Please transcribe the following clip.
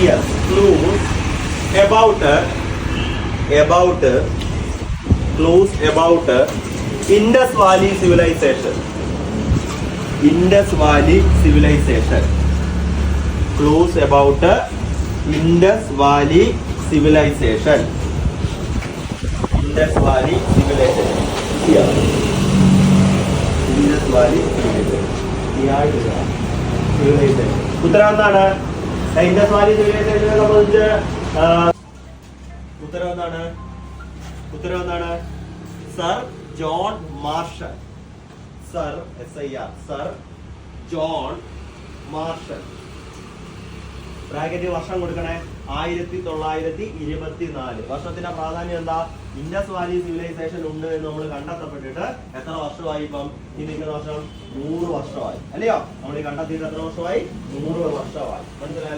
Yes, clues about Indus Valley civilization. Indus Valley civilization. Clues about Indus Valley civilization. Indus Valley civilization. Here. Indus Valley civilization. Civilization. ഉത്തരം എന്താണ്? Indus Valley സിവിലൈസേഷനെ സംബന്ധിച്ച് ഉത്തരം എന്താണ്? Sir John marshal. Sir John marshal. Bracket വർഷം കൊടുക്കണേ. 1924. വർഷത്തിന്റെ പ്രാധാന്യം എന്താ? ഇൻഡസ് വാലി സിവിലൈസേഷൻ ഉണ്ട് എന്ന് നമ്മൾ കണ്ടെത്തപ്പെട്ടിട്ട് എത്ര വർഷമായി? ഇപ്പം ഈ നിൽക്കുന്ന വർഷം 100 വർഷമായി, അല്ലയോ? നമ്മൾ ഈ കണ്ടെത്തിയിട്ട് എത്ര വർഷമായി? 100 വർഷമായി. മനസ്സിലായല്ലോ?